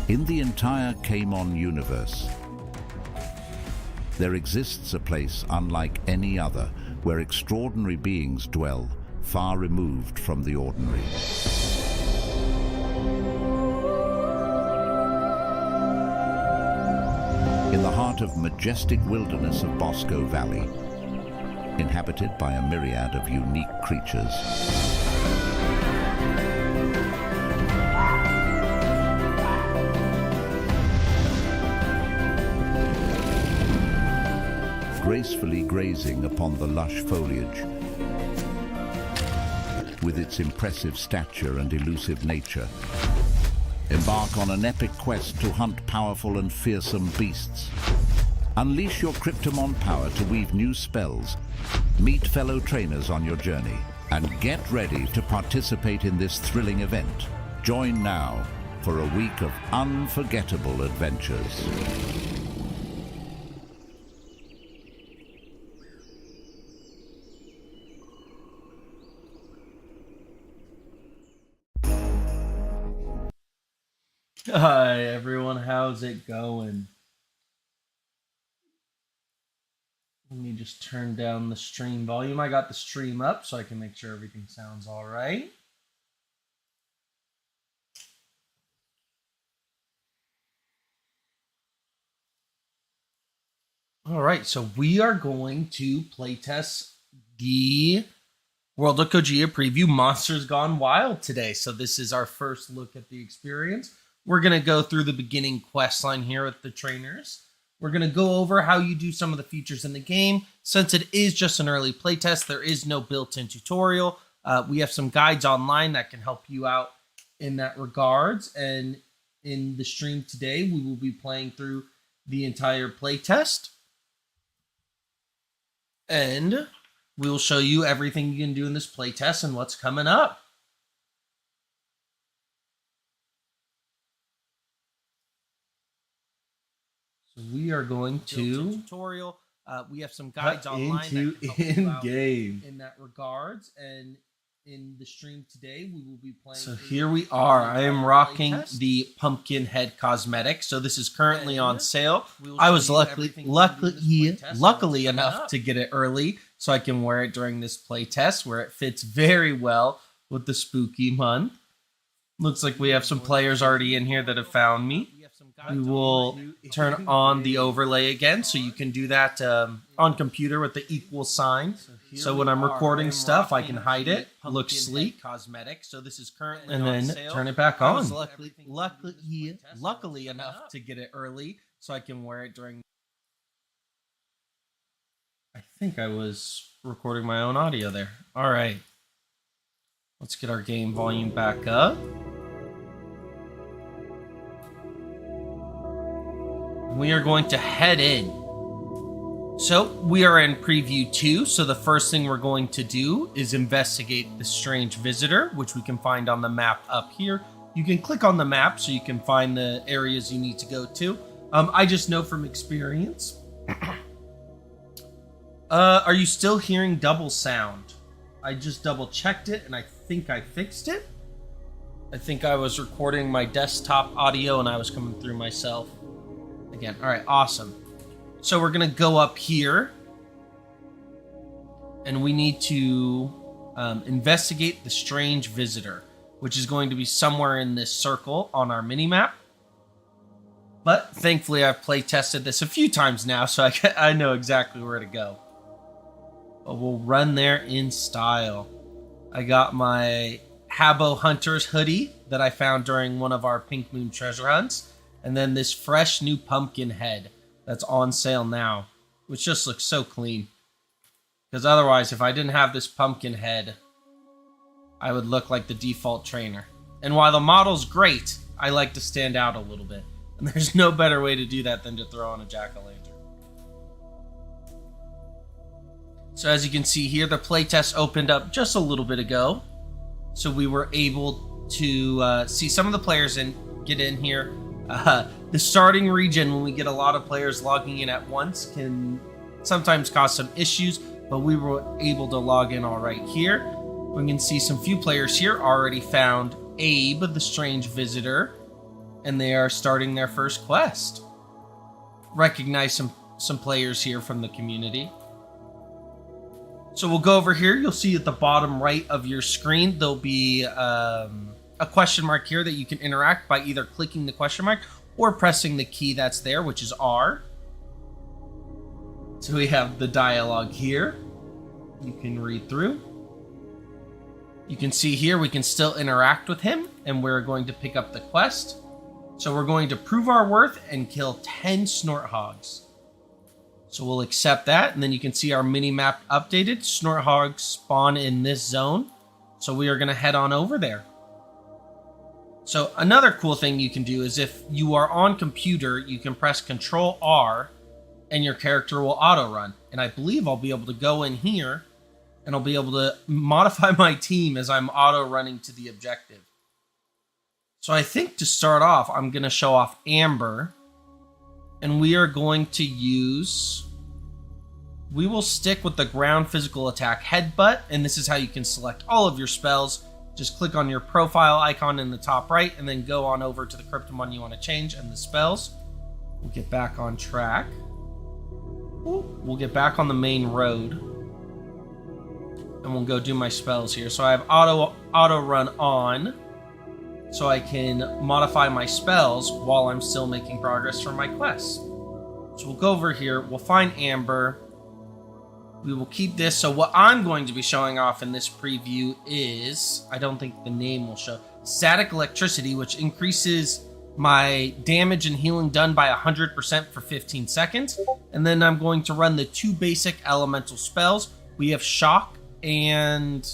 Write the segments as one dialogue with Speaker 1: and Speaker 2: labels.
Speaker 1: In the entire Kamon universe, there exists a place unlike any other where extraordinary beings dwell, far removed from the ordinary. In the heart of majestic wilderness of Bosco Valley, inhabited by a myriad of unique creatures. Gracefully grazing upon the lush foliage, with its impressive stature and elusive nature, embark on an epic quest to hunt powerful and fearsome beasts. Unleash your Cryptomon power to weave new spells, meet fellow trainers on your journey, and get ready to participate in this thrilling event. Join now for a week of unforgettable adventures.
Speaker 2: Hi everyone, how's it going? Let me just turn down the stream volume. I got the stream up so I can make sure everything sounds all right. All right, so we are going to playtest the World of Kogaea preview Monsters Gone Wild today. So this is our first look at the experience. We're going to go through the beginning quest line here with the trainers. We're going to go over how you do some of the features in the game. Since it is just an early playtest, there is no built-in tutorial. We have some guides online that can help you out in that regards. And in the stream today, we will be playing through the entire playtest. And we will show you everything you can do in this playtest and what's coming up. We are going to tutorial. We have some guides online into in-game in that regards, and in the stream today we will be playing. So
Speaker 3: here we are. I am rocking the pumpkin head cosmetic. So this is currently on sale. I was luckily enough to get it early, so I can wear it during this play test, where it fits very well with the spooky month. Looks like we have some players already in here that have found me. We will turn on the overlay again, so you can do that on computer with the equal sign. So when I'm recording stuff, I can hide it. Looks sleek.
Speaker 2: Cosmetic. So this is currently
Speaker 3: and
Speaker 2: on
Speaker 3: then
Speaker 2: sale.
Speaker 3: turn it back on.
Speaker 2: I was luckily enough to get it early, so I can wear it during.
Speaker 3: I think I was recording my own audio there. All right. Let's get our game volume back up. We are going to head in. So we are in preview 2. So the first thing we're going to do is investigate the strange visitor, which we can find on the map up here. You can click on the map so you can find the areas you need to go to. I just know from experience. Are you still hearing double sound? I just double checked it and I think I fixed it. I think I was recording my desktop audio and I was coming through myself. Again. All right, awesome. So we're going to go up here and we need to investigate the strange visitor, which is going to be somewhere in this circle on our mini-map. But thankfully, I've play tested this a few times now, so I know exactly where to go. But we'll run there in style. I got my Habbo Hunters hoodie that I found during one of our Pink Moon treasure hunts. And then this fresh new pumpkin head that's on sale now, which just looks so clean. Because otherwise, if I didn't have this pumpkin head, I would look like the default trainer. And while the model's great, I like to stand out a little bit. And there's no better way to do that than to throw on a jack-o'-lantern. So as you can see here, the playtest opened up just a little bit ago. So we were able to see some of the players get in here. The starting region, when we get a lot of players logging in at once, can sometimes cause some issues, but we were able to log in all right here. We can see some few players here already found Abe, the strange visitor, and they are starting their first quest. Recognize some players here from the community. So we'll go over here. You'll see at the bottom right of your screen, there'll be a question mark here that you can interact by either clicking the question mark or pressing the key that's there, which is R. So we have the dialogue here. You can read through. You can see here we can still interact with him, and we're going to pick up the quest. So we're going to prove our worth and kill 10 Snorthogs. So we'll accept that, and then you can see our mini-map updated. Snorthogs spawn in this zone, so we are going to head on over there. So another cool thing you can do is if you are on computer, you can press Control R, and your character will auto-run. And I believe I'll be able to go in here, and I'll be able to modify my team as I'm auto-running to the objective. So I think to start off, I'm going to show off Amber. And we are going to use... We will stick with the ground physical attack headbutt. And this is how you can select all of your spells. Just click on your profile icon in the top right. And then go on over to the Cryptomon you want to change and the spells. We'll get back on track. Ooh, we'll get back on the main road. And we'll go do my spells here. So I have auto run on. So I can modify my spells while I'm still making progress for my quest. So we'll go over here, we'll find Amber. We will keep this. So what I'm going to be showing off in this preview is, I don't think the name will show, Static Electricity, which increases my damage and healing done by 100% for 15 seconds. And then I'm going to run the 2 basic elemental spells. We have Shock and,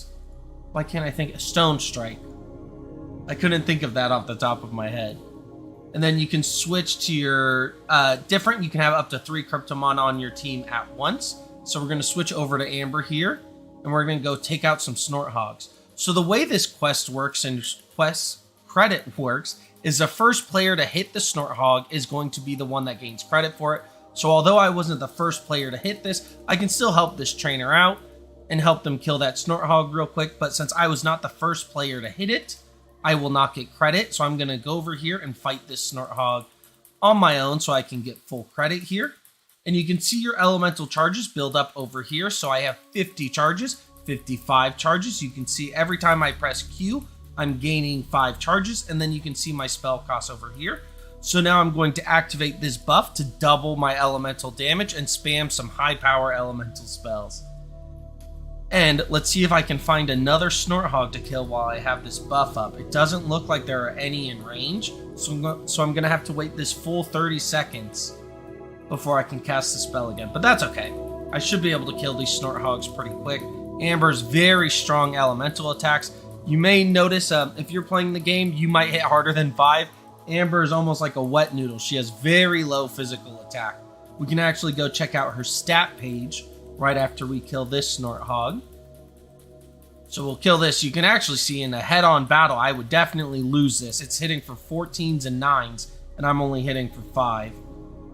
Speaker 3: why can't I think, Stone Strike. I couldn't think of that off the top of my head. And then you can switch to your different. You can have up to 3 Cryptomon on your team at once. So we're going to switch over to Amber here. And we're going to go take out some Snorthogs. So the way this quest works and quest credit works is the first player to hit the Snorthog is going to be the one that gains credit for it. So although I wasn't the first player to hit this, I can still help this trainer out and help them kill that Snorthog real quick. But since I was not the first player to hit it, I will not get credit, so I'm going to go over here and fight this Snorthog on my own so I can get full credit here. And you can see your elemental charges build up over here. So I have 50 charges, 55 charges. You can see every time I press Q, I'm gaining 5 charges, and then you can see my spell cost over here. So now I'm going to activate this buff to double my elemental damage and spam some high power elemental spells. And let's see if I can find another Snorthog to kill while I have this buff up. It doesn't look like there are any in range, so I'm going to have to wait this full 30 seconds before I can cast the spell again. But that's okay. I should be able to kill these Snorthogs pretty quick. Amber's very strong elemental attacks. You may notice if you're playing the game, you might hit harder than 5. Amber is almost like a wet noodle. She has very low physical attack. We can actually go check out her stat page right after we kill this Snorthog. So we'll kill this. You can actually see in a head-on battle, I would definitely lose this. It's hitting for 14s and 9s, and I'm only hitting for 5.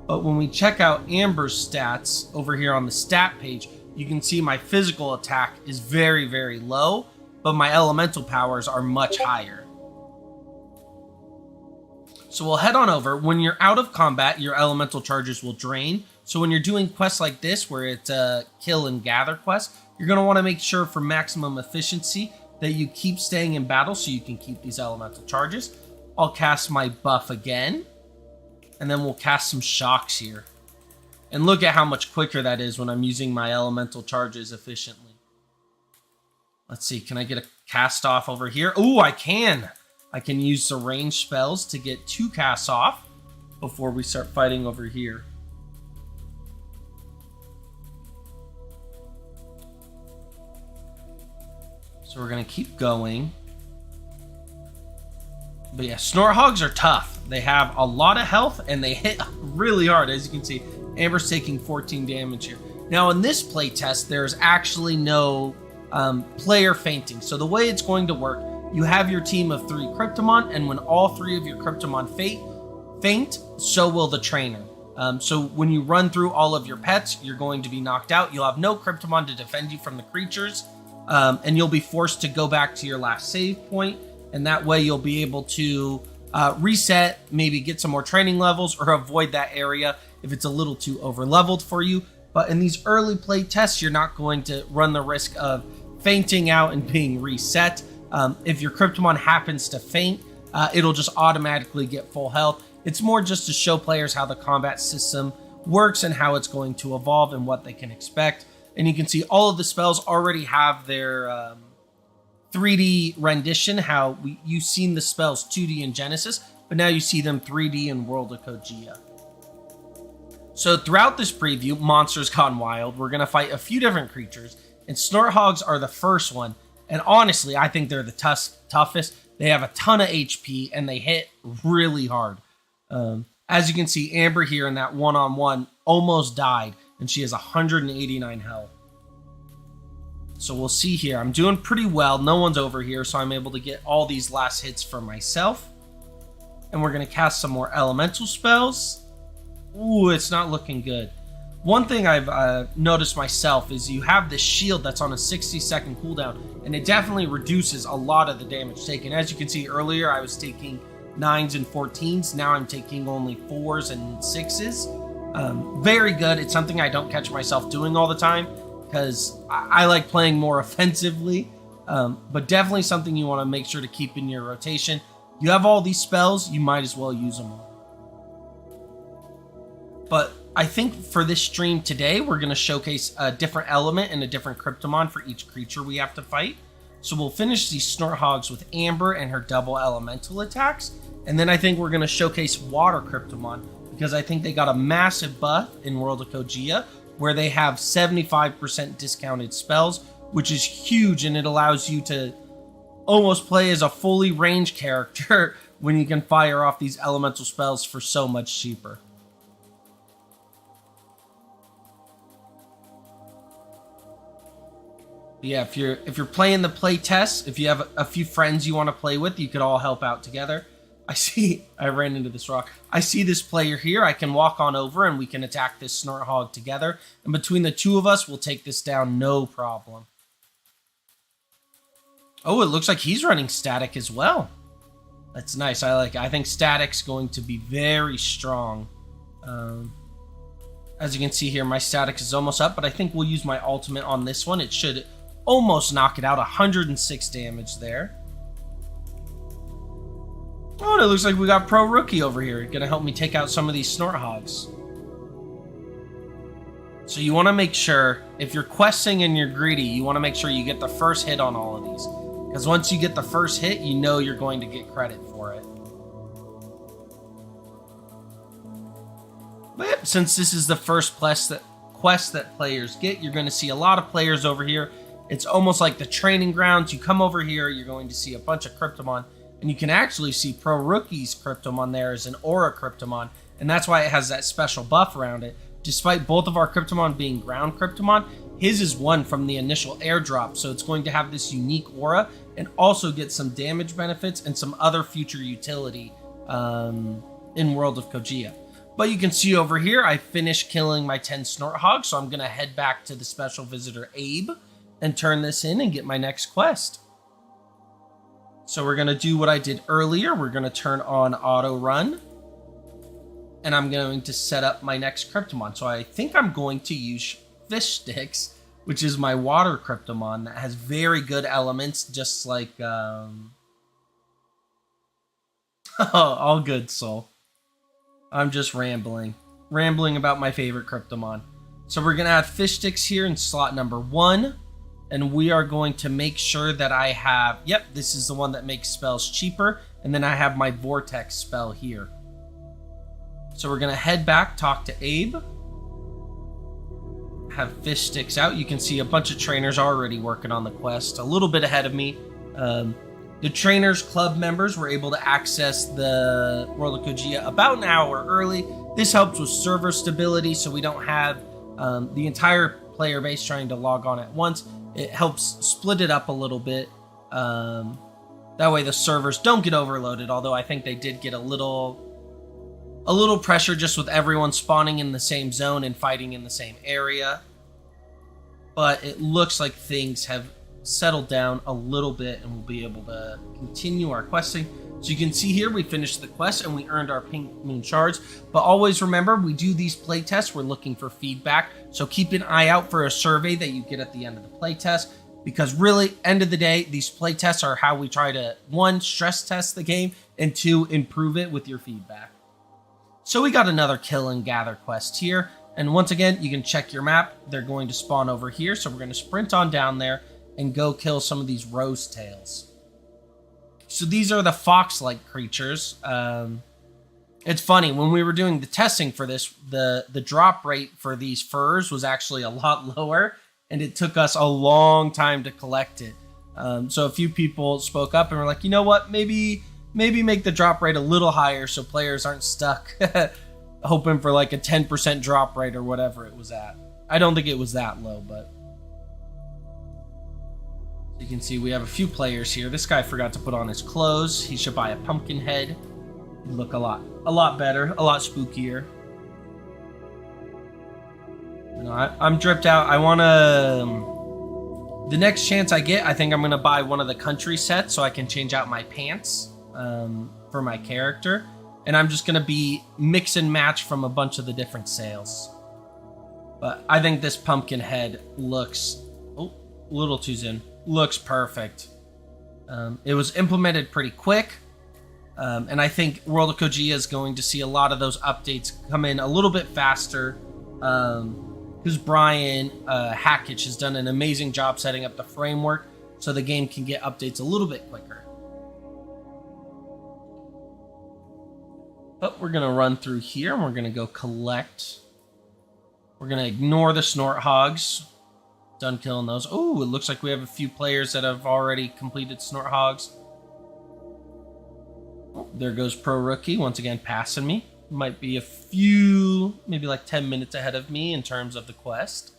Speaker 3: But when we check out Amber's stats over here on the stat page, you can see my physical attack is very, very low, but my elemental powers are much higher. So we'll head on over. When you're out of combat, your elemental charges will drain. So when you're doing quests like this, where it's a kill and gather quest, you're going to want to make sure for maximum efficiency that you keep staying in battle so you can keep these elemental charges. I'll cast my buff again, and then we'll cast some shocks here. And look at how much quicker that is when I'm using my elemental charges efficiently. Let's see, can I get a cast off over here? Ooh, I can! I can use the range spells to get 2 casts off before we start fighting over here. So we're going to keep going. But yeah, Snorthogs are tough. They have a lot of health and they hit really hard. As you can see, Amber's taking 14 damage here. Now in this playtest, there's actually no player fainting. So the way it's going to work, you have your team of 3 Cryptomon, and when all 3 of your Cryptomon faint, so will the trainer. So when you run through all of your pets, you're going to be knocked out. You'll have no Cryptomon to defend you from the creatures, and you'll be forced to go back to your last save point, and that way you'll be able to reset, maybe get some more training levels, or avoid that area if it's a little too over leveled for you. But in these early play tests, you're not going to run the risk of fainting out and being reset. If your Cryptomon happens to faint, it'll just automatically get full health. It's more just to show players how the combat system works and how it's going to evolve and what they can expect. And you can see all of the spells already have their 3D rendition, how you've seen the spells 2D in Genesis, but now you see them 3D in World of Kogaea. So throughout this preview, Monsters Gone Wild, we're going to fight a few different creatures, and Snorthogs are the first one. And honestly, I think they're the toughest. They have a ton of HP, and they hit really hard. As you can see, Amber here in that one-on-one almost died, and she has 189 health. So we'll see here. I'm doing pretty well. No one's over here, so I'm able to get all these last hits for myself. And we're going to cast some more elemental spells. Ooh, it's not looking good. One thing I've noticed myself is you have this shield that's on a 60-second cooldown, and it definitely reduces a lot of the damage taken. As you can see earlier, I was taking 9s and 14s. Now I'm taking only 4s and 6s. Very good. It's something I don't catch myself doing all the time because I like playing more offensively, but definitely something you want to make sure to keep in your rotation. You have all these spells, you might as well use them all. But I think for this stream today, we're going to showcase a different element and a different Cryptomon for each creature we have to fight. So we'll finish these Snorthogs with Amber and her double elemental attacks. And then I think we're going to showcase Water Cryptomon because I think they got a massive buff in World of Kogaea where they have 75% discounted spells, which is huge, and it allows you to almost play as a fully ranged character when you can fire off these elemental spells for so much cheaper. Yeah, if you're playing the play test, if you have a few friends you want to play with, you could all help out together. I ran into this rock. I see this player here. I can walk on over and we can attack this Snorthog together. And between the two of us, we'll take this down no problem. Oh, it looks like he's running static as well. That's nice. I think static's going to be very strong. As you can see here, my static is almost up, but I think we'll use my ultimate on this one. It should almost knock it out. 106 damage there. Oh, and it looks like we got Pro Rookie over here. Gonna help me take out some of these Snorthogs. So you want to make sure, if you're questing and you're greedy, you want to make sure you get the first hit on all of these. Because once you get the first hit, you know you're going to get credit for it. But yep, since this is the first quest that players get, you're going to see a lot of players over here. It's almost like the training grounds. You come over here, you're going to see a bunch of Cryptomon. And you can actually see Pro Rookie's Cryptomon there as an Aura Cryptomon. And that's why it has that special buff around it. Despite both of our Cryptomon being ground Cryptomon, his is one from the initial airdrop. So it's going to have this unique aura and also get some damage benefits and some other future utility in World of Kogaea. But you can see over here, I finished killing my 10 Snorthogs. So I'm going to head back to the special visitor Abe and turn this in and get my next quest. So we're going to do what I did earlier. We're going to turn on auto run. And I'm going to set up my next Cryptomon. So I think I'm going to use Fish Sticks, which is my water Cryptomon that has very good elements, just like... Oh, all good, Soul. I'm just rambling. Rambling about my favorite Cryptomon. So we're going to add Fish Sticks here in slot number 1. And we are going to make sure that I have... Yep, this is the one that makes spells cheaper. And then I have my Vortex spell here. So we're going to head back, talk to Abe. Have Fish Sticks out. You can see a bunch of trainers already working on the quest. A little bit ahead of me. The Trainers Club members were able to access the World of Kogaea about an hour early. This helps with server stability so we don't have the entire player base trying to log on at once. It helps split it up a little bit. That way the servers don't get overloaded, although I think they did get a little pressure just with everyone spawning in the same zone and fighting in the same area. But it looks like things have settled down a little bit and we'll be able to continue our questing.
Speaker 2: So you can see here we finished the quest and we earned our pink moon shards. But always remember, we do these playtests, we're looking for feedback. So keep an eye out for a survey that you get at the end of the playtest. Because really, end of the day, these playtests are how we try to, 1, stress test the game, and 2, improve it with your feedback. So we got another kill and gather quest here. And once again, you can check your map. They're going to spawn over here. So we're going to sprint on down there and go kill some of these rose tails. So these are the fox-like creatures. It's funny, when we were doing the testing for this, the drop rate for these furs was actually a lot lower, and it took us a long time to collect it. So a few people spoke up and were like, you know what, maybe make the drop rate a little higher so players aren't stuck hoping for like a 10% drop rate or whatever it was at. I don't think it was that low, but... You can see we have a few players here. This guy forgot to put on his clothes. He should buy a pumpkin head. He'd look a lot better, a lot spookier. You know, I'm dripped out. I want to... the next chance I get, I think I'm going to buy one of the country sets so I can change out my pants for my character. And I'm just going to be mix and match from a bunch of the different sales. But I think this pumpkin head looks... oh, a little too soon. Looks perfect. It was implemented pretty quick. And I think World of Kogaea is going to see a lot of those updates come in a little bit faster. Because Brian Hackett has done an amazing job setting up the framework so the game can get updates a little bit quicker. But we're going to run through here and we're going to go collect. We're going to ignore the snort hogs. Done killing those. Oh, it looks like we have a few players that have already completed snort hogs. Oh, there goes Pro Rookie, once again passing me. Might be a few, maybe like 10 minutes ahead of me in terms of the quest.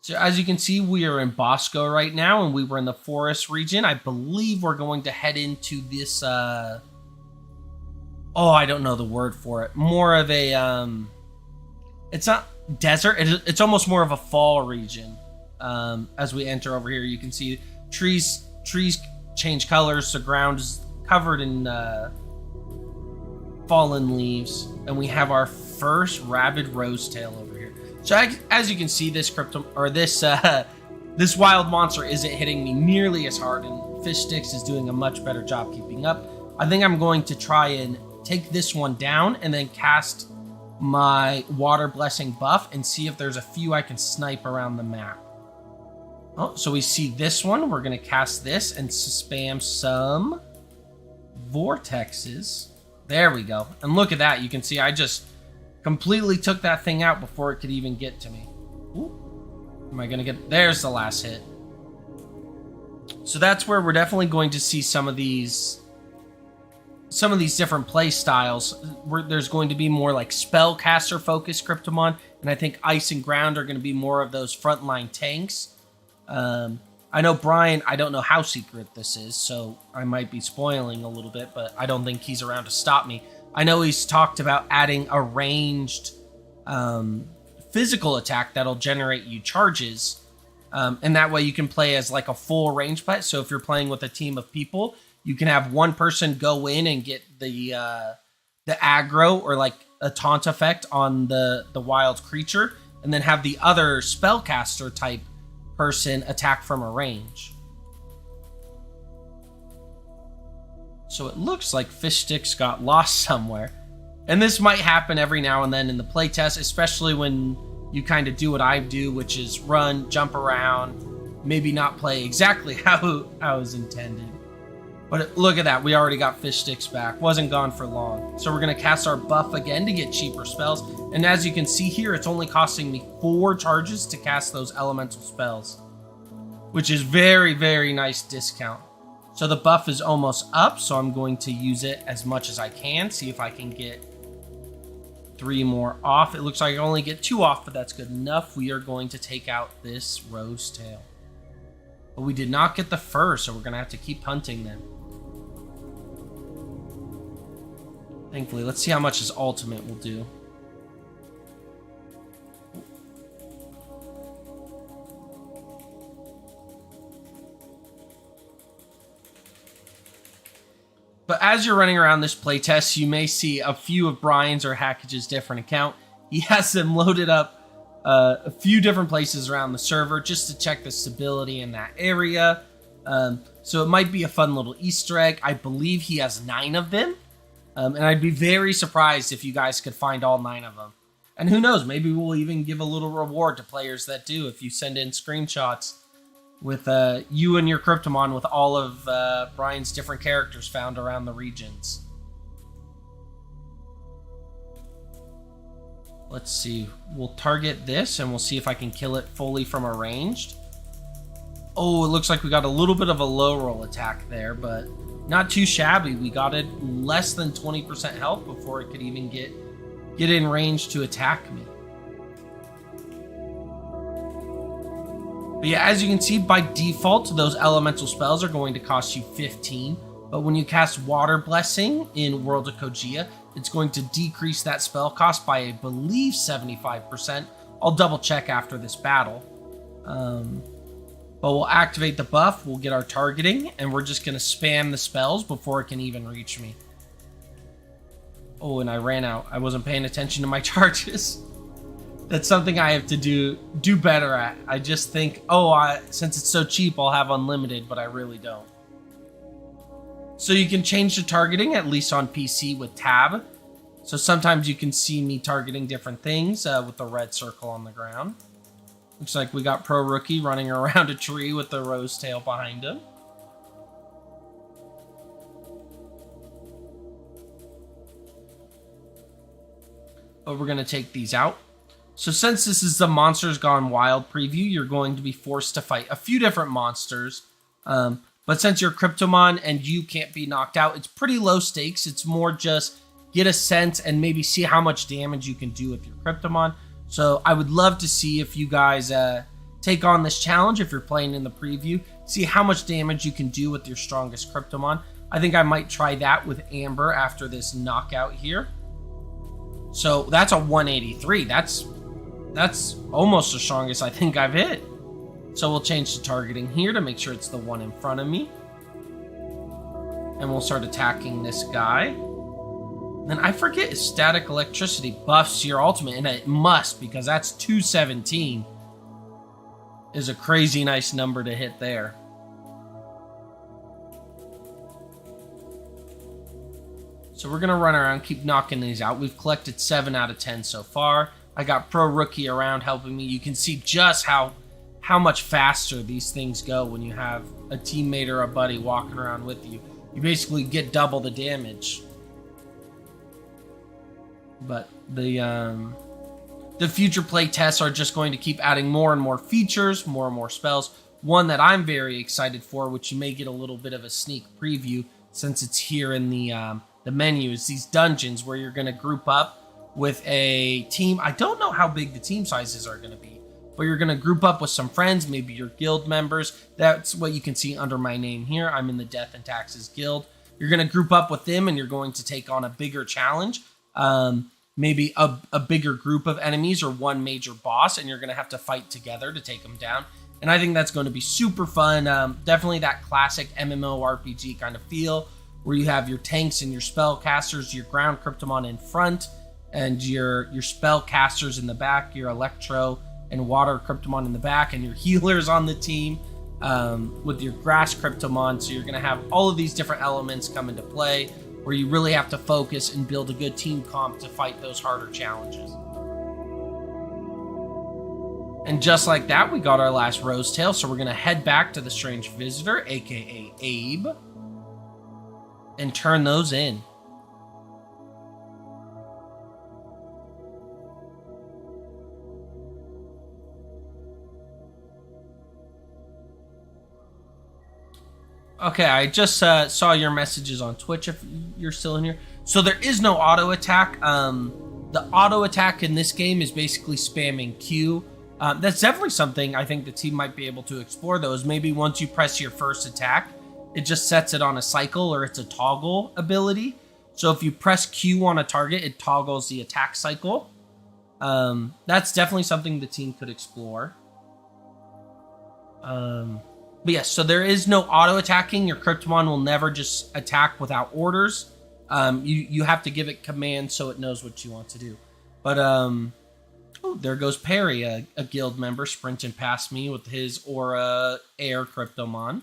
Speaker 2: So as you can see, we are in Bosco right now, and we were in the forest region. I believe we're going to head into this, I don't know the word for it. More of a, it's not desert. It's almost more of a fall region. As we enter over here, you can see trees change colors. The ground is covered in fallen leaves, and we have our first rabid rosetail over here. So as you can see, this this wild monster isn't hitting me nearly as hard, and Fish Sticks is doing a much better job keeping up. I think I'm going to try and take this one down and then cast my water blessing buff and see if there's a few I can snipe around the map. Oh, so we see this one. We're going to cast this and spam some vortexes. There we go. And look at that. You can see I just completely took that thing out before it could even get to me. Ooh. Am I going to get... There's the last hit. So that's where we're definitely going to see some of these different play styles. There's going to be more like spellcaster focused Cryptomon, and I think Ice and Ground are going to be more of those frontline tanks. I know Brian, I don't know how secret this is, so I might be spoiling a little bit, but I don't think he's around to stop me. I know he's talked about adding a ranged physical attack that'll generate you charges, and that way you can play as like a full range play. So if you're playing with a team of people, you can have one person go in and get the aggro or like a taunt effect on the wild creature, and then have the other spellcaster type person attack from a range. So it looks like Fish Sticks got lost somewhere. And this might happen every now and then in the playtest, especially when you kind of do what I do, which is run, jump around, maybe not play exactly how I was intended. But look at that, we already got Fish Sticks back. Wasn't gone for long. So we're going to cast our buff again to get cheaper spells. And as you can see here, it's only costing me 4 charges to cast those elemental spells, which is very, very nice discount. So the buff is almost up, so I'm going to use it as much as I can. See if I can get 3 more off. It looks like I only get 2 off, but that's good enough. We are going to take out this rosetail. But we did not get the fur, so we're going to have to keep hunting them. Thankfully, let's see how much his ultimate will do. as you're running around this playtest, you may see a few of Brian's or Hackage's different account. He has them loaded up a few different places around the server just to check the stability in that area. So it might be a fun little Easter egg. I believe he has 9 of them. And I'd be very surprised if you guys could find all 9 of them. And who knows, maybe we'll even give a little reward to players that do if you send in screenshots with you and your Cryptomon with all of Brian's different characters found around the regions. Let's see. We'll target this and we'll see if I can kill it fully from a ranged. Oh, it looks like we got a little bit of a low roll attack there, but not too shabby. We got it less than 20% health before it could even get in range to attack me. But yeah, as you can see, by default, those elemental spells are going to cost you 15. But when you cast Water Blessing in World of Kogaea, it's going to decrease that spell cost by, I believe, 75%. I'll double check after this battle. But we'll activate the buff, we'll get our targeting, and we're just going to spam the spells before it can even reach me. Oh, and I ran out. I wasn't paying attention to my charges. That's something I have to do better at. I just think, since it's so cheap, I'll have unlimited, but I really don't. So you can change the targeting, at least on PC, with tab. So sometimes you can see me targeting different things with the red circle on the ground. Looks like we got Pro Rookie running around a tree with the rose tail behind him. But we're going to take these out. So since this is the Monsters Gone Wild preview, you're going to be forced to fight a few different monsters. But since you're Cryptomon and you can't be knocked out, it's pretty low stakes. It's more just get a sense and maybe see how much damage you can do with your Cryptomon. So I would love to see if you guys take on this challenge if you're playing in the preview. See how much damage you can do with your strongest Cryptomon. I think I might try that with Amber after this knockout here. So that's a 183. That's almost the strongest I think I've hit. So we'll change the targeting here to make sure it's the one in front of me. And we'll start attacking this guy. Then I forget if static electricity buffs your ultimate, and it must, because that's 217. Is a crazy nice number to hit there. So we're going to run around, keep knocking these out. We've collected 7 out of 10 so far. I got Pro Rookie around helping me. You can see just how much faster these things go when you have a teammate or a buddy walking around with you. You basically get double the damage. But the future play tests are just going to keep adding more and more features, more and more spells. One that I'm very excited for, which you may get a little bit of a sneak preview since it's here in the menu, is these dungeons where you're going to group up with a team. I don't know how big the team sizes are going to be, but you're going to group up with some friends, maybe your guild members. That's what you can see under my name here. I'm in the Death and Taxes Guild. You're going to group up with them and you're going to take on a bigger challenge. Maybe a bigger group of enemies or one major boss, and you're going to have to fight together to take them down. And I think that's going to be super fun. Definitely that classic MMORPG kind of feel where you have your tanks and your spellcasters, your ground Cryptomon in front, and your spellcasters in the back, your Electro and Water Cryptomon in the back, and your healers on the team with your Grass Cryptomon. So you're going to have all of these different elements come into play where you really have to focus and build a good team comp to fight those harder challenges. And just like that, we got our last Rose Tail, so we're going to head back to the Strange Visitor, aka Abe, and turn those in. Okay, I just saw your messages on Twitch if you're still in here. So there is no auto attack. The auto attack in this game is basically spamming Q. That's definitely something I think the team might be able to explore, though, is maybe once you press your first attack, it just sets it on a cycle, or it's a toggle ability. So if you press Q on a target, it toggles the attack cycle. That's definitely something the team could explore. But yes, so there is no auto attacking. Your Cryptomon will never just attack without orders. You have to give it commands so it knows what you want to do. But oh, there goes Perry, a guild member, sprinting past me with his Aura Air Cryptomon.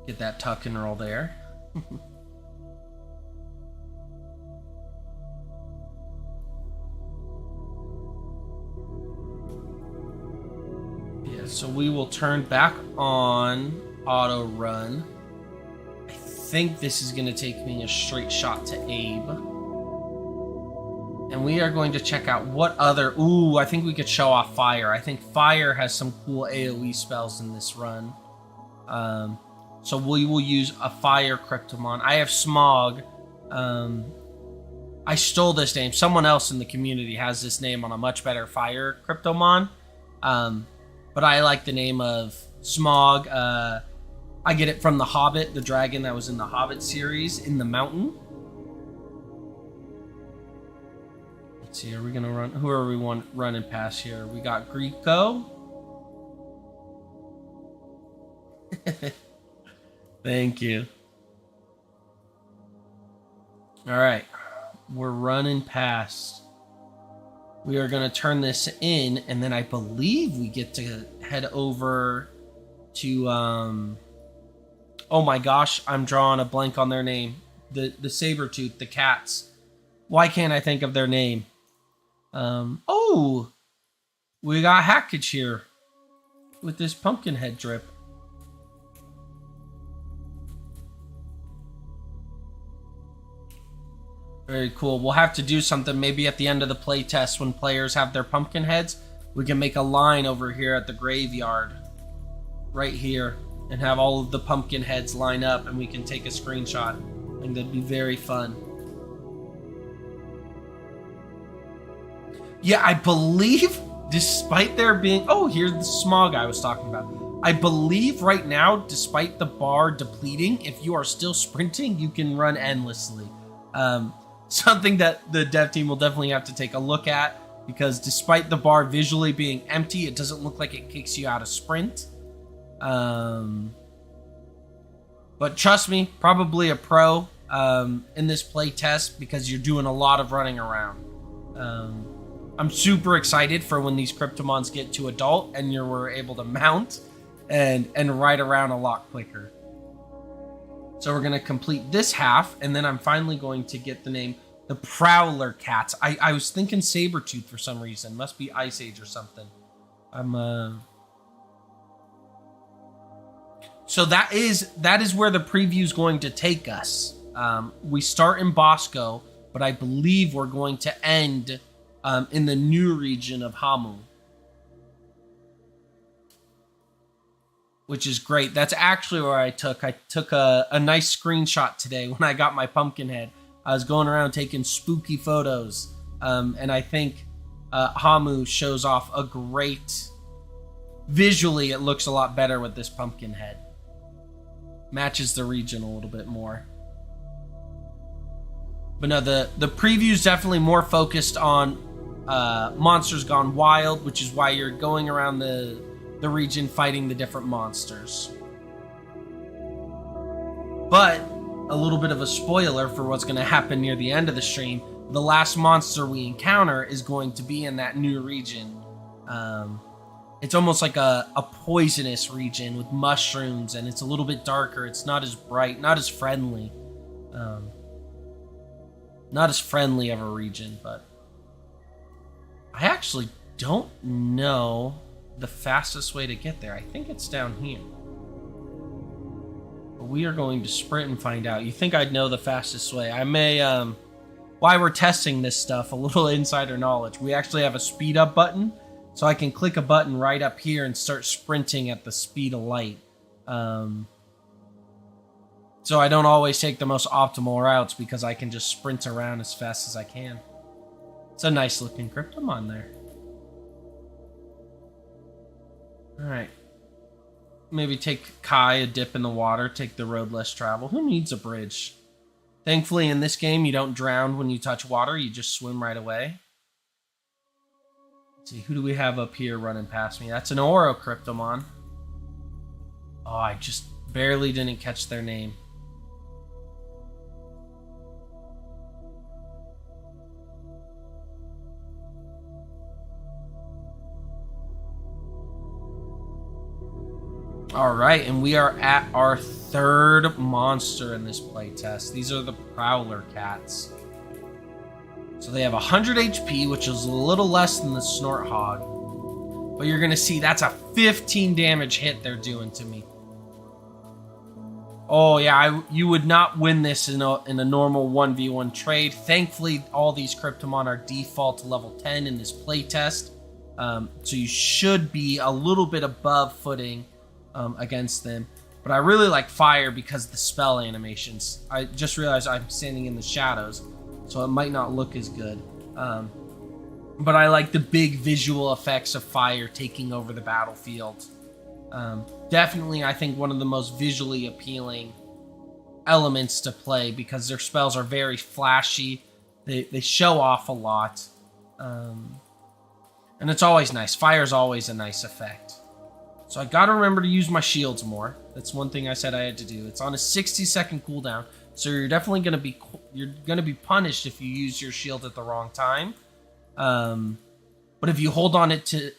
Speaker 2: Get that tuck and roll there. Yeah, so we will turn back on auto run. I think this is going to take me a straight shot to Abe. And we are going to check out what other... Ooh, I think we could show off Fire. I think Fire has some cool AoE spells in this run. So we will use a Fire Cryptomon. I have Smog. I stole this name. Someone else in the community has this name on a much better Fire Cryptomon. But I like the name of Smog. I get it from The Hobbit, the dragon that was in the Hobbit series, in the mountain. Let's see, are we going to run? Who are we running past here? We got Greco. Thank you. All right. We're running past. We are going to turn this in, and then I believe we get to head over to... oh my gosh, I'm drawing a blank on their name. The Sabertooth, the cats. Why can't I think of their name? Oh! We got Hackage here with this pumpkin head drip. Very cool. We'll have to do something maybe at the end of the playtest when players have their pumpkin heads. We can make a line over here at the graveyard. Right here. And have all of the pumpkin heads line up and we can take a screenshot. I think that'd be very fun. Yeah, I believe, despite there being... Oh, here's the Smog I was talking about. I believe right now, despite the bar depleting, if you are still sprinting, you can run endlessly. Something that the dev team will definitely have to take a look at, because despite the bar visually being empty, it doesn't look like it kicks you out of sprint. But trust me, probably a pro in this play test, because you're doing a lot of running around. I'm super excited for when these Cryptomons get to adult and you're able to mount and ride around a lot quicker. So we're going to complete this half, and then I'm finally going to get the name, the Prowler Cats. I was thinking Sabertooth for some reason. Must be Ice Age or something. So that is where the preview is going to take us. We start in Bosco, but I believe we're going to end in the new region of Hamu. Which is great. That's actually where I took a nice screenshot today when I got my pumpkin head. I was going around taking spooky photos. And I think Hamu shows off a great... Visually, it looks a lot better with this pumpkin head. Matches the region a little bit more. But no, the preview is definitely more focused on Monsters Gone Wild, which is why you're going around the region fighting the different monsters. But a little bit of a spoiler for what's going to happen near the end of the stream. The last monster we encounter is going to be in that new region. It's almost like a poisonous region with mushrooms, and it's a little bit darker. It's not as bright, not as friendly. Not as friendly of a region, but I actually don't know the fastest way to get there. I think it's down here. But we are going to sprint and find out. You think I'd know the fastest way? I may, while we're testing this stuff, a little insider knowledge. We actually have a speed up button, so I can click a button right up here and start sprinting at the speed of light. So I don't always take the most optimal routes because I can just sprint around as fast as I can. It's a nice looking Cryptomon there. Alright. Maybe take Kai a dip in the water, take the road less traveled. Who needs a bridge?
Speaker 3: Thankfully, in this game, you don't drown when you touch water. You just swim right away. Let's see, who do we have up here running past me? That's an Oro Cryptomon. Oh, I just barely didn't catch their name. All right, and we are at our third monster in this playtest. These are the Prowler Cats. So they have 100 HP, which is a little less than the Snort Hog. But you're going to see that's a 15 damage hit they're doing to me. Oh, yeah, you would not win this in a normal 1v1 trade. Thankfully, all these Cryptomon are default to level 10 in this playtest. So you should be a little bit above footing against them. But I really like fire because of the spell animations. I just realized I'm standing in the shadows, so it might not look as good. But I like the big visual effects of fire taking over the battlefield. Definitely, I think one of the most visually appealing elements to play because their spells are very flashy. They show off a lot. And it's always nice. Fire's always a nice effect. So I gotta remember to use my shields more. That's one thing I said I had to do. It's on a 60-second cooldown, so you're definitely gonna be punished if you use your shield at the wrong time. But if you hold on to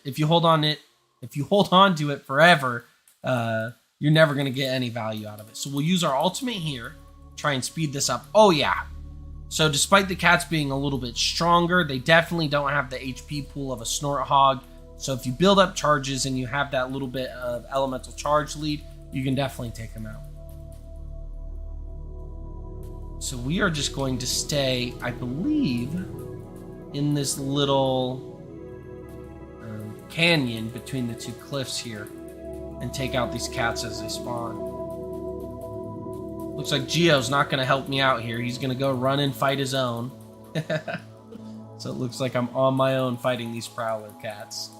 Speaker 3: it forever, you're never gonna get any value out of it. So we'll use our ultimate here, try and speed this up. Oh yeah. So despite the cats being a little bit stronger, they definitely don't have the HP pool of a Snort Hog. So if you build up charges and you have that little bit of elemental charge lead, you can definitely take them out. So we are just going to stay, I believe, in this little canyon between the two cliffs here and take out these cats as they spawn. Looks like Geo's not going to help me out here. He's going to go run and fight his own. So it looks like I'm on my own fighting these Prowler Cats.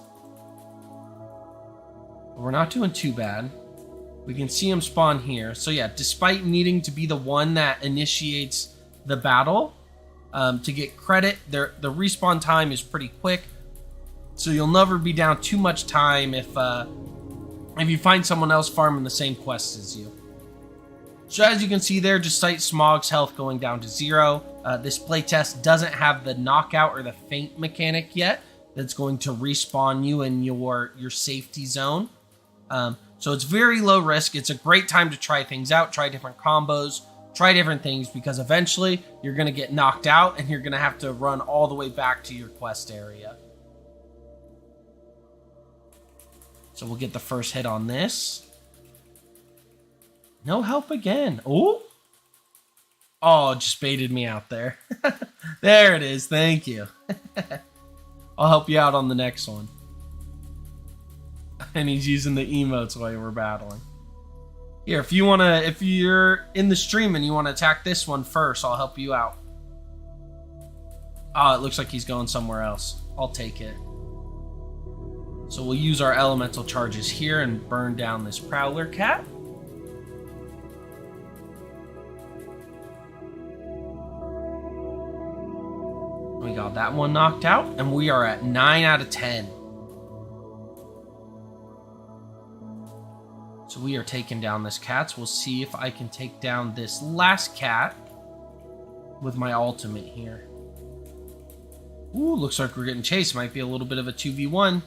Speaker 3: We're not doing too bad. We can see him spawn here. So yeah, despite needing to be the one that initiates the battle, to get credit, the respawn time is pretty quick. So you'll never be down too much time if you find someone else farming the same quest as you. So as you can see there, despite Smog's health going down to 0, this playtest doesn't have the knockout or the faint mechanic yet that's going to respawn you in your safety zone. So it's very low risk. It's a great time to try things out, try different combos, try different things, because eventually you're going to get knocked out and you're going to have to run all the way back to your quest area. So we'll get the first hit on this. No help again. Oh, just baited me out there. There it is. Thank you. I'll help you out on the next one. And he's using the emotes while we're battling. Here, if you're in the stream and you want to attack this one first, I'll help you out. Oh, it looks like he's going somewhere else. I'll take it. So we'll use our elemental charges here and burn down this Prowler Cat. We got that one knocked out, and we are at 9 out of 10. So we are taking down this cat. So we'll see if I can take down this last cat with my ultimate here. Ooh, looks like we're getting chased. Might be a little bit of a 2v1.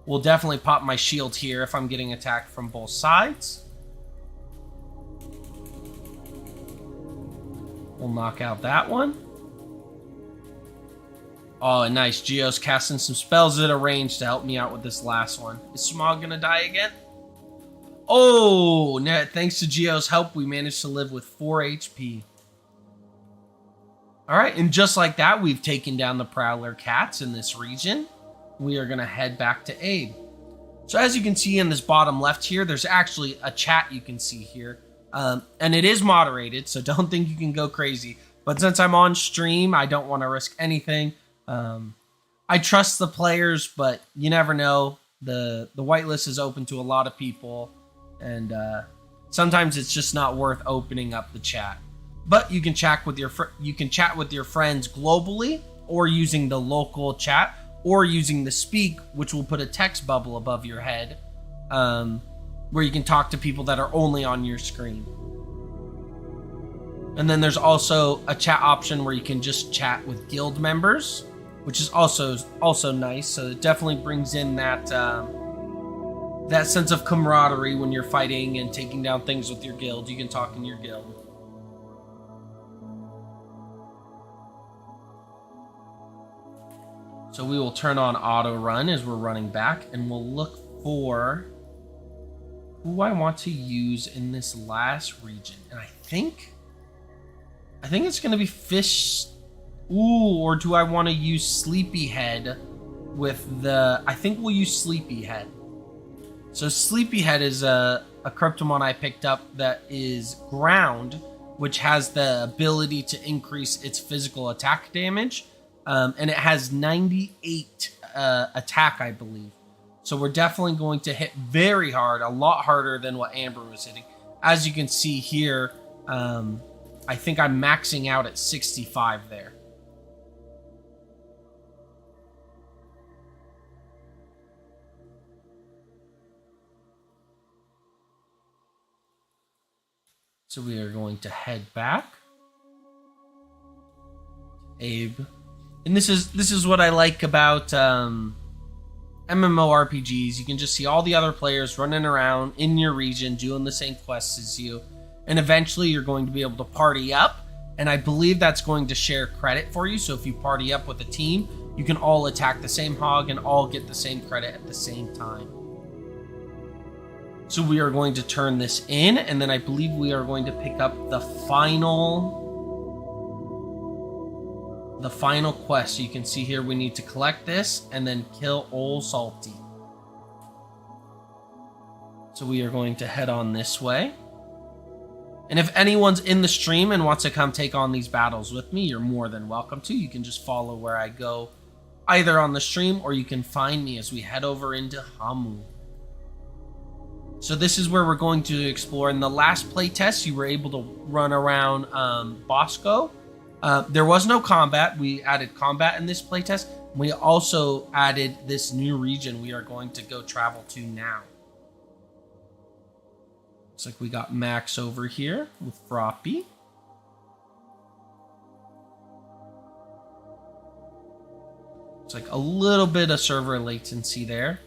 Speaker 3: We'll definitely pop my shield here if I'm getting attacked from both sides. We'll knock out that one. Oh, nice. Geo's casting some spells at a range to help me out with this last one. Is Smog gonna die again? Oh, thanks to Geo's help, we managed to live with 4 HP. All right, and just like that, we've taken down the Prowler Cats in this region. We are going to head back to aid. So as you can see in this bottom left here, there's actually a chat you can see here. And it is moderated, so don't think you can go crazy. But since I'm on stream, I don't want to risk anything. I trust the players, but you never know. The whitelist is open to a lot of people. And sometimes it's just not worth opening up the chat. but you can chat with your friends globally, or using the local chat, or using the speak, which will put a text bubble above your head, where you can talk to people that are only on your screen. And then there's also a chat option where you can just chat with guild members, which is also nice. So it definitely brings in that sense of camaraderie when you're fighting and taking down things with your guild. You can talk in your guild. So we will turn on auto run as we're running back, and we'll look for who I want to use in this last region. And I think it's going to be Fish. Ooh, or do I want to use Sleepyhead with the... I think we'll use Sleepyhead. So Sleepyhead is a Cryptomon I picked up that is ground, which has the ability to increase its physical attack damage. And it has 98 attack, I believe. So we're definitely going to hit very hard, a lot harder than what Amber was hitting. As you can see here, I think I'm maxing out at 65 there. So we are going to head back. Abe. And this is what I like about MMORPGs. You can just see all the other players running around in your region doing the same quests as you. And eventually you're going to be able to party up. And I believe that's going to share credit for you. So if you party up with a team, you can all attack the same hog and all get the same credit at the same time. So we are going to turn this in, and then I believe we are going to pick up the final quest. So you can see here we need to collect this and then kill Old Salty. So we are going to head on this way. And if anyone's in the stream and wants to come take on these battles with me, you're more than welcome to. You can just follow where I go, either on the stream, or you can find me as we head over into Hamu. So this is where we're going to explore. In the last playtest, you were able to run around Bosco. There was no combat. We added combat in this playtest. We also added this new region we are going to go travel to now. Looks like we got Max over here with Froppy. It's like a little bit of server latency there.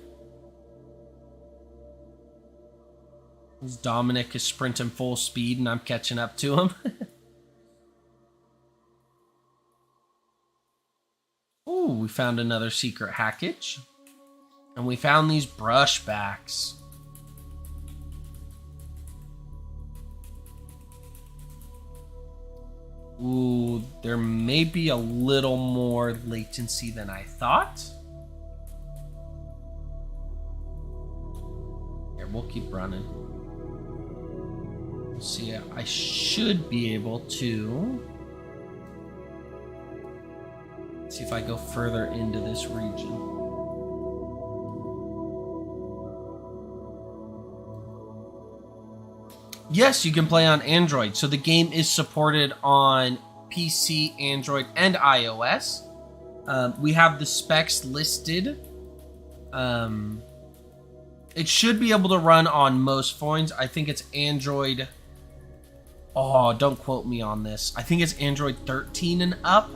Speaker 3: Dominic is sprinting full speed and I'm catching up to him. Ooh, we found another secret hackage. And we found these brushbacks. Ooh, there may be a little more latency than I thought. Here, we'll keep running. See, I should be able to see if I go further into this region. Yes, you can play on Android. So the game is supported on PC, Android, and iOS. We have the specs listed. It should be able to run on most phones. I think it's Android. Oh, don't quote me on this. I think it's Android 13 and up.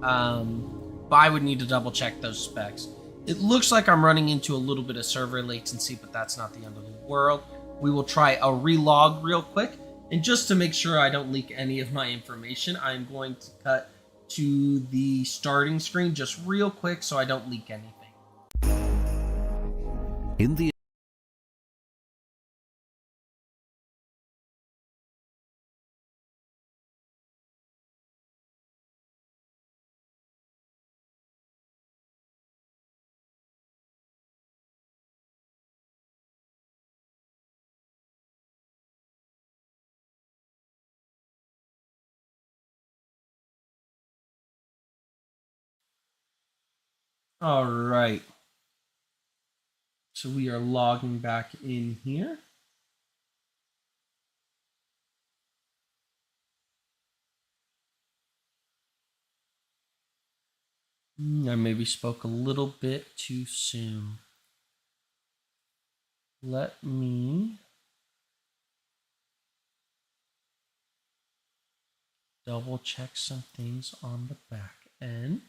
Speaker 3: But I would need to double check those specs. It looks like I'm running into a little bit of server latency, but that's not the end of the world. We will try a relog real quick. And just to make sure I don't leak any of my information, I'm going to cut to the starting screen just real quick so I don't leak anything.
Speaker 1: In the
Speaker 3: All right. So we are logging back in here.
Speaker 2: I maybe spoke a little bit too soon. Let me double check some things on the back end.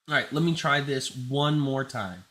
Speaker 2: All right, let me try this one more time.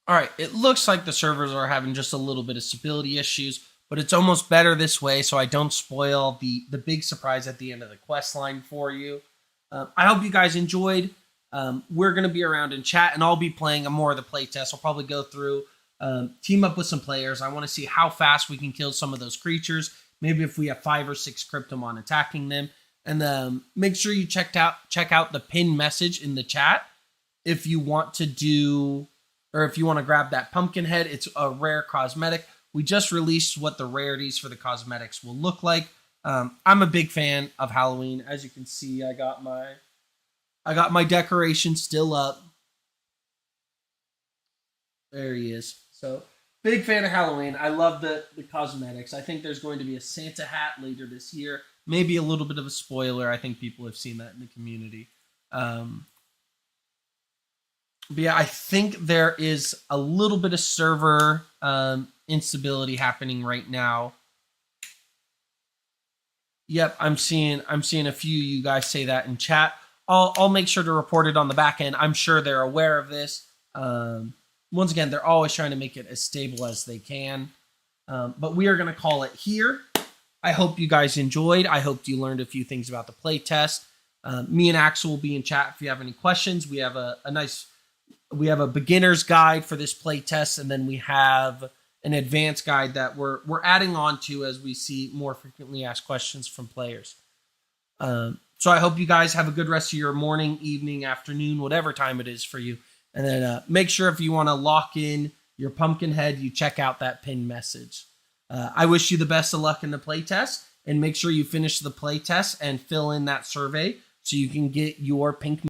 Speaker 2: All right, it looks like the servers are having just a little bit of stability issues, but it's almost better this way so I don't spoil the big surprise at the end of the quest line for you. I hope you guys enjoyed. We're going to be around in chat, and I'll be playing more of the playtest. I'll probably go through, team up with some players. I want to see how fast we can kill some of those creatures. Maybe if we have 5 or 6 Cryptomon attacking them. And make sure you check out the pinned message in the chat if you want to do... or if you want to grab that pumpkin head. It's a rare cosmetic. We just released what the rarities for the cosmetics will look like. I'm a big fan of Halloween. As you can see, I got my decoration still up. There he is. So, big fan of Halloween. I love the cosmetics. I think there's going to be a Santa hat later this year. Maybe a little bit of a spoiler. I think people have seen that in the community. But yeah, I think there is a little bit of server instability happening right now. Yep, I'm seeing a few of you guys say that in chat. I'll make sure to report it on the back end. I'm sure they're aware of this. Once again, they're always trying to make it as stable as they can. But we are going to call it here. I hope you guys enjoyed. I hope you learned a few things about the playtest. Me and Axel will be in chat if you have any questions. We have we have a beginner's guide for this playtest, and then we have an advanced guide that we're adding on to as we see more frequently asked questions from players. So I hope you guys have a good rest of your morning, evening, afternoon, whatever time it is for you. And then make sure if you want to lock in your pumpkin head, you check out that pinned message. I wish you the best of luck in the playtest, and make sure you finish the playtest and fill in that survey so you can get your pink